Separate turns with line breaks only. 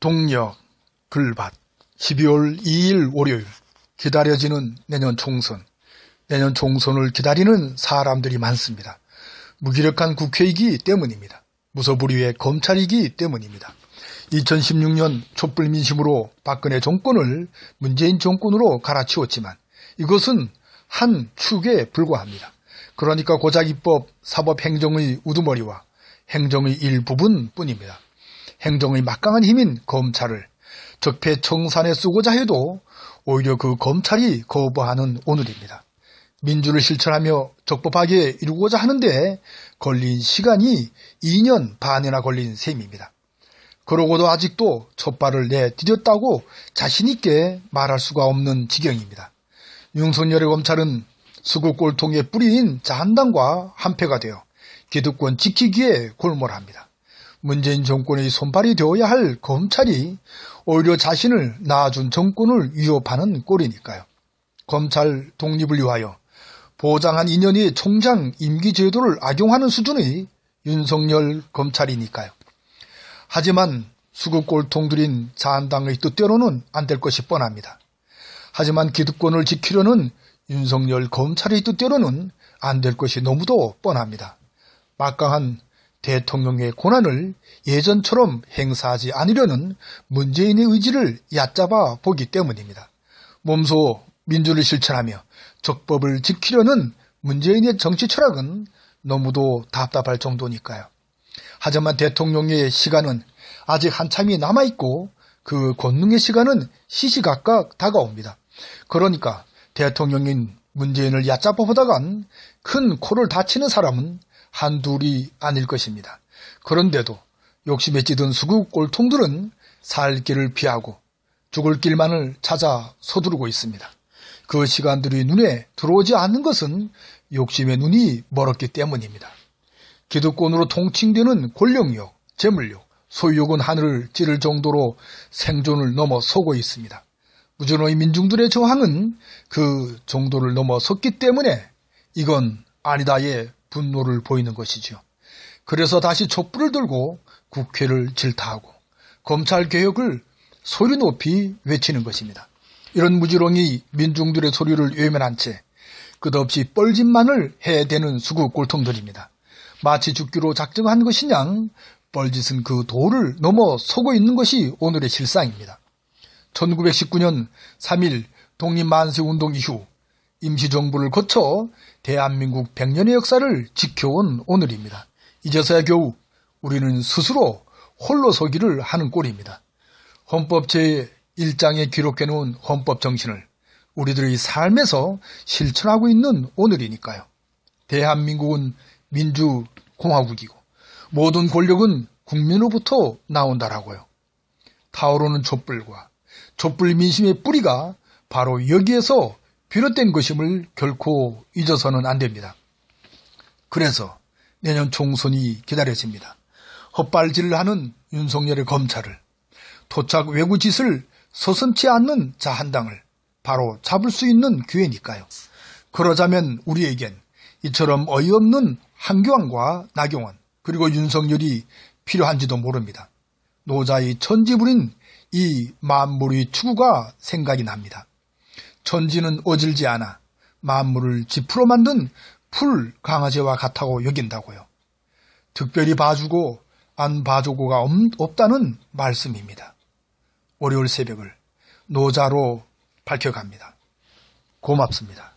동력, 글밭, 12월 2일 월요일, 기다려지는 내년 총선. 내년 총선을 기다리는 사람들이 많습니다. 무기력한 국회이기 때문입니다. 무소불위의 검찰이기 때문입니다. 2016년 촛불 민심으로 박근혜 정권을 문재인 정권으로 갈아치웠지만 이것은 한 축에 불과합니다. 그러니까 고작입법, 사법행정의 우두머리와 행정의 일부분 뿐입니다. 행정의 막강한 힘인 검찰을 적폐청산에 쓰고자 해도 오히려 그 검찰이 거부하는 오늘입니다. 민주를 실천하며 적법하게 이루고자 하는데 걸린 시간이 2년 반이나 걸린 셈입니다. 그러고도 아직도 촛발을 내디뎠다고 자신있게 말할 수가 없는 지경입니다. 윤석열의 검찰은 수구꼴통의 뿌리인 자한당과 한패가 되어 기득권 지키기에 골몰합니다. 문재인 정권의 손발이 되어야 할 검찰이 오히려 자신을 낳아준 정권을 위협하는 꼴이니까요. 검찰 독립을 위하여 보장한 2년의 총장 임기 제도를 악용하는 수준의 윤석열 검찰이니까요. 하지만 수구꼴통들인 자한당의 뜻대로는 안 될 것이 뻔합니다. 하지만 기득권을 지키려는 윤석열 검찰의 뜻대로는 안 될 것이 너무도 뻔합니다. 막강한 대통령의 권한을 예전처럼 행사하지 않으려는 문재인의 의지를 얕잡아 보기 때문입니다. 몸소 민주를 실천하며 적법을 지키려는 문재인의 정치 철학은 너무도 답답할 정도니까요. 하지만 대통령의 시간은 아직 한참이 남아있고 그 권능의 시간은 시시각각 다가옵니다. 그러니까 대통령인 문재인을 얕잡아 보다간 큰 코를 다치는 사람은 한둘이 아닐 것입니다. 그런데도 욕심에 찌든 수구 꼴통들은 살 길을 피하고 죽을 길만을 찾아 서두르고 있습니다. 그 시간들이 눈에 들어오지 않는 것은 욕심의 눈이 멀었기 때문입니다. 기득권으로 통칭되는 권력욕, 재물욕, 소유욕은 하늘을 찌를 정도로 생존을 넘어서고 있습니다. 무전의 민중들의 저항은 그 정도를 넘어섰기 때문에 이건 아니다의 분노를 보이는 것이죠. 그래서 다시 촛불을 들고 국회를 질타하고 검찰개혁을 소리 높이 외치는 것입니다. 이런 무지렁이 민중들의 소리를 외면한 채 끝없이 뻘짓만을 해대는 수구 꼴통들입니다. 마치 죽기로 작정한 것이냥 뻘짓은 그 도를 넘어서고 있는 것이 오늘의 실상입니다. 1919년 3.1 독립만세운동 이후 임시정부를 거쳐 대한민국 100년의 역사를 지켜온 오늘입니다. 이제서야 겨우 우리는 스스로 홀로 서기를 하는 꼴입니다. 헌법 제1장에 기록해놓은 헌법 정신을 우리들의 삶에서 실천하고 있는 오늘이니까요. 대한민국은 민주공화국이고 모든 권력은 국민으로부터 나온다라고요. 타오르는 촛불과 촛불 민심의 뿌리가 바로 여기에서 비롯된 것임을 결코 잊어서는 안 됩니다. 그래서 내년 총선이 기다려집니다. 헛발질을 하는 윤석열의 검찰을, 토착 외구짓을 서슴지 않는 자한당을 바로 잡을 수 있는 기회니까요. 그러자면 우리에겐 이처럼 어이없는 한교안과 나경원 그리고 윤석열이 필요한지도 모릅니다. 노자의 천지부린 이 만물의 추구가 생각이 납니다. 천지는 어질지 않아 만물을 지푸로 만든 풀 강아지와 같다고 여긴다고요. 특별히 봐주고 안 봐주고가 없다는 말씀입니다. 월요일 새벽을 노자로 밝혀갑니다. 고맙습니다.